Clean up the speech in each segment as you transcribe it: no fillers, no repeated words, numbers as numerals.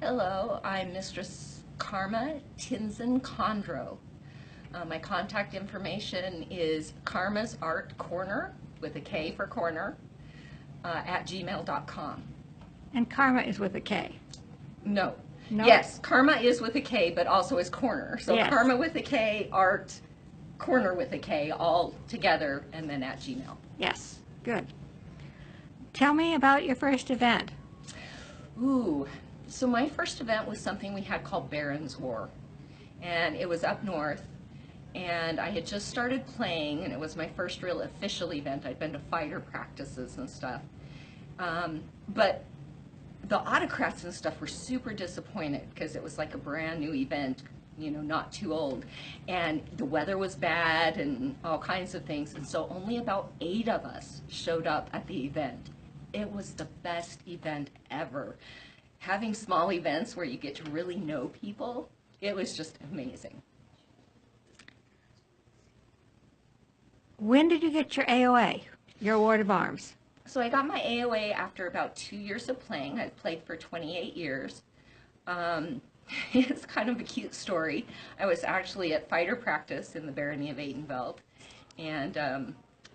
Hello, I'm Mistress Karma Tingzin Khandro. My contact information is Karma's Art Corner with a K for corner at gmail.com. And Karma is with a K. No. No? Yes, Karma is with a K, but also is corner. So Yes. Karma with a K, Art Corner with a K, all together, and then at Gmail. Yes. Good. Tell me about your first event. Ooh, so my first event was something we had called Baron's War, and it was up north, and I had just started playing, and it was my first real official event. I'd been to fighter practices and stuff, but the autocrats and stuff were super disappointed because it was like a brand new event, not too old, and the weather was bad and all kinds of things, and so only about 8 of us showed up at the event. It was the best event ever. Having small events where you get to really know people, it was just amazing. When did you get your AOA, your Award of Arms? So I got my AOA after about 2 years of playing. I've played for 28 years. It's kind of a cute story. I was actually at fighter practice in the Barony of Adenveld, and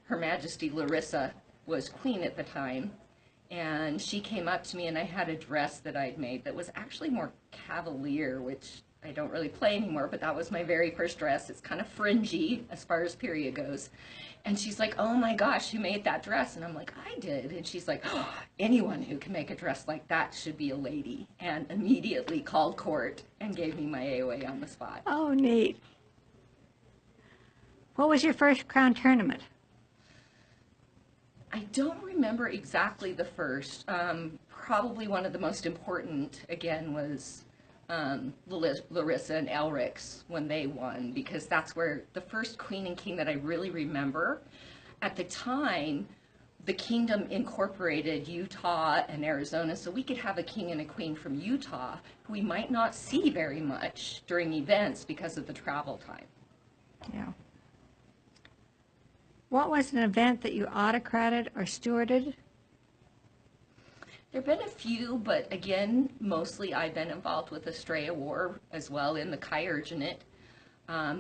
Her Majesty Larissa was queen at the time, and she came up to me, and I had a dress that I'd made that was actually more cavalier, which I don't really play anymore, but that was my very first dress. It's kind of fringy as far as period goes. And she's like, "Oh my gosh, who made that dress?" And I'm like, "I did." And she's like, "Oh, anyone who can make a dress like that should be a lady." And immediately called court and gave me my AOA on the spot. Oh, neat. What was your first crown tournament? I don't remember exactly the first. Probably one of the most important, again, was Larissa and Elric's when they won, because that's where the first queen and king that I really remember. At the time, the kingdom incorporated Utah and Arizona, so we could have a king and a queen from Utah who we might not see very much during events because of the travel time. Yeah. What was an event that you autocrated or stewarded? There have been a few, but again, mostly I've been involved with Estrella War as well in the Chirurginate,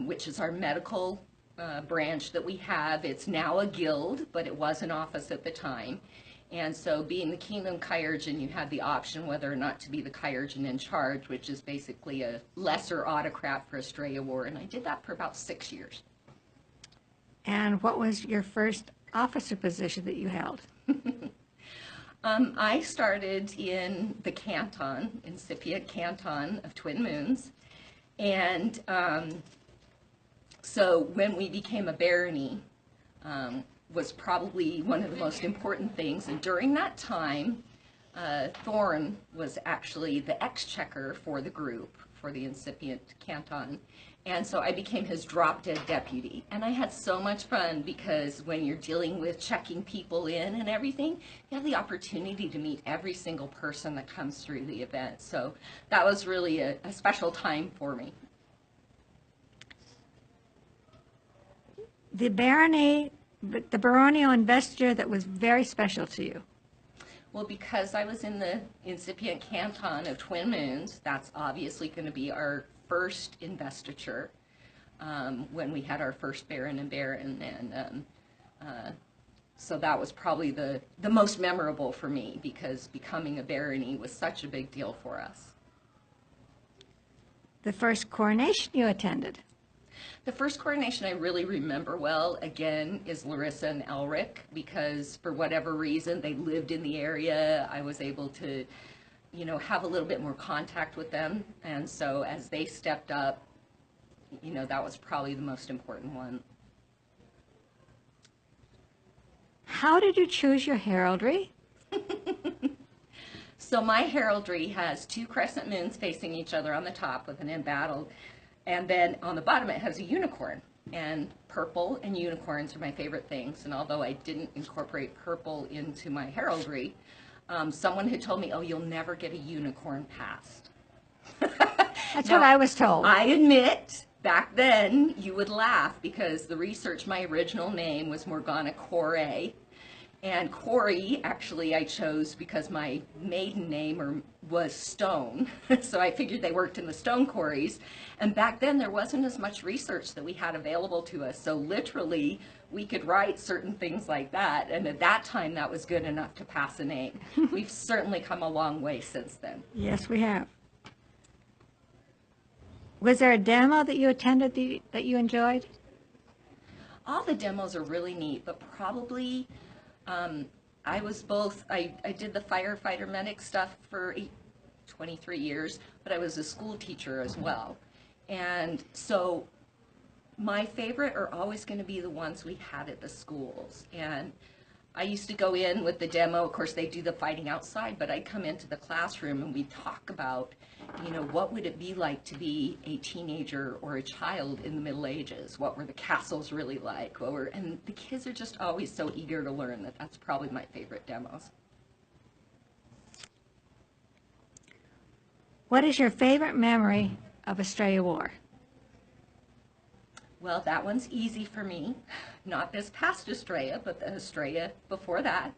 which is our medical branch that we have. It's now a guild, but it was an office at the time. And so being the Kingdom Chirurgeon, you had the option whether or not to be the Chirurgeon in charge, which is basically a lesser autocrat for Estrella War, and I did that for about 6 years. And what was your first officer position that you held? I started in the canton, incipient canton of Twin Moons, and so when we became a barony was probably one of the most important things, and during that time, Thorne was actually the exchequer for the group, for the incipient canton, and so I became his drop-dead deputy. And I had so much fun because when you're dealing with checking people in and everything, you have the opportunity to meet every single person that comes through the event. So that was really a special time for me. The baronial investiture that was very special to you. Well, because I was in the incipient canton of Twin Moons, that's obviously going to be our first investiture when we had our first Baron and Baron, and so that was probably the most memorable for me because becoming a barony was such a big deal for us. The first coronation you attended. The first coronation I really remember well, again, is Larissa and Elric, because for whatever reason they lived in the area. I was able to have a little bit more contact with them, and so as they stepped up, that was probably the most important one. How did you choose your heraldry? So my heraldry has 2 crescent moons facing each other on the top with an embattled, and then on the bottom it has a unicorn, and purple and unicorns are my favorite things, and although I didn't incorporate purple into my heraldry, someone had told me, "Oh, you'll never get a unicorn passed." That's Now, what I was told. I admit, back then, you would laugh because the research, my original name was Morgana Corre, And Corey, actually, I chose because my maiden name was Stone. So I figured they worked in the stone quarries. And back then, there wasn't as much research that we had available to us. So literally, we could write certain things like that. And at that time, that was good enough to pass a name. We've certainly come a long way since then. Yes, we have. Was there a demo that you attended that you enjoyed? All the demos are really neat, but probably I was both, I did the firefighter medic stuff for 23 years, but I was a school teacher as well. And so my favorite are always going to be the ones we had at the schools. And I used to go in with the demo. Of course, they do the fighting outside, but I'd come into the classroom and we'd talk about, what would it be like to be a teenager or a child in the Middle Ages? What were the castles really like? And the kids are just always so eager to learn that that's probably my favorite demos. What is your favorite memory of Australia War? Well, that one's easy for me. Not this past Australia, but the Australia before that.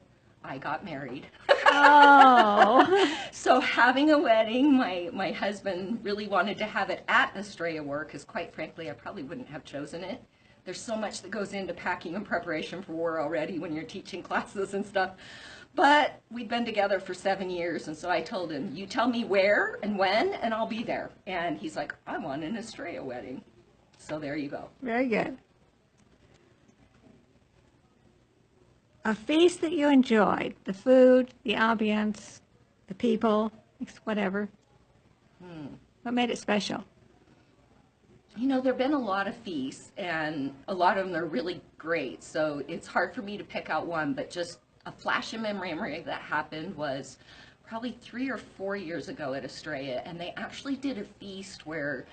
I got married. Oh. So having a wedding, my husband really wanted to have it at Australia War, because quite frankly, I probably wouldn't have chosen it. There's so much that goes into packing and preparation for war already when you're teaching classes and stuff. But we'd been together for 7 years, and so I told him, you tell me where and when, and I'll be there. And he's like, I want an Australia wedding. So there you go. Very good. A feast that you enjoyed, the food, the ambience, the people, whatever. What made it special? There have been a lot of feasts, and a lot of them are really great, so it's hard for me to pick out one, but just a flash of memory that happened was probably 3 or 4 years ago at Australia, and they actually did a feast where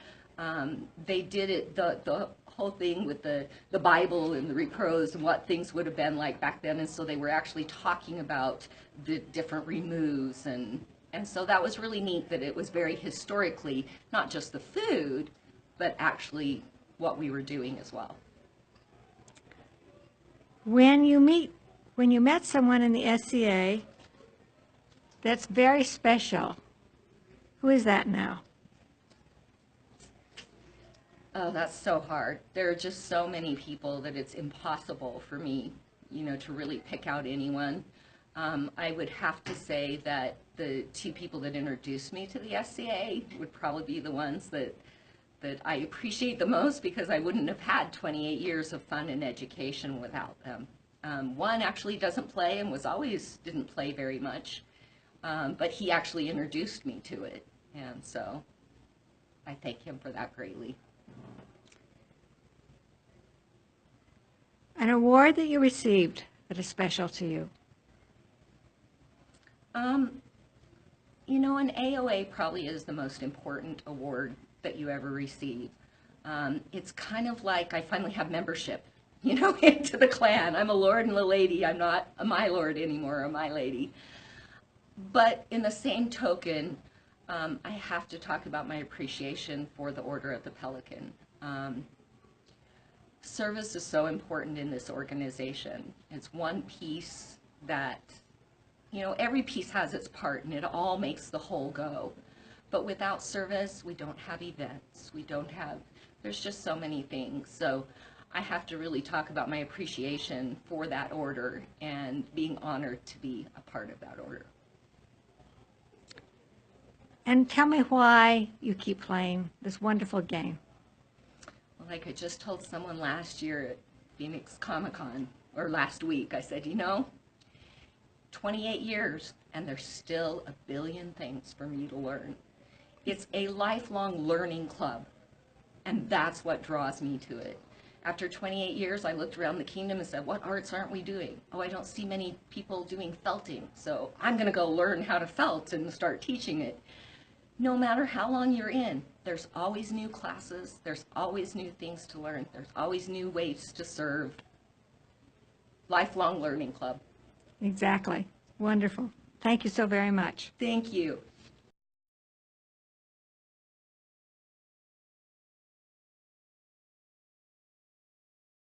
they did it, the whole thing with the Bible and the repros and what things would have been like back then, and so they were actually talking about the different removes, and so that was really neat that it was very historically, not just the food, but actually what we were doing as well. When you met someone in the SCA that's very special, who is that now? Oh, that's so hard. There are just so many people that it's impossible for me, to really pick out anyone. I would have to say that the 2 people that introduced me to the SCA would probably be the ones that I appreciate the most, because I wouldn't have had 28 years of fun and education without them. One actually doesn't play and didn't play very much, but he actually introduced me to it, and so I thank him for that greatly. An award that you received that is special to you? An AOA probably is the most important award that you ever receive. It's kind of like I finally have membership, into the clan. I'm a lord and a lady. I'm not a my lord anymore, or my lady. But in the same token, I have to talk about my appreciation for the Order of the Pelican. Service is so important in this organization. It's one piece that, every piece has its part, and it all makes the whole go. But without service, we don't have events. There's just so many things. So I have to really talk about my appreciation for that order and being honored to be a part of that order. And tell me why you keep playing this wonderful game. Like I just told someone last year at Phoenix Comic-Con, or last week, I said, 28 years, and there's still a billion things for me to learn. It's a lifelong learning club, and that's what draws me to it. After 28 years, I looked around the kingdom and said, what arts aren't we doing? Oh, I don't see many people doing felting, so I'm going to go learn how to felt and start teaching it. No matter how long you're in, there's always new classes, there's always new things to learn, there's always new ways to serve. Lifelong learning club. Exactly. Wonderful. Thank you so very much. Thank you.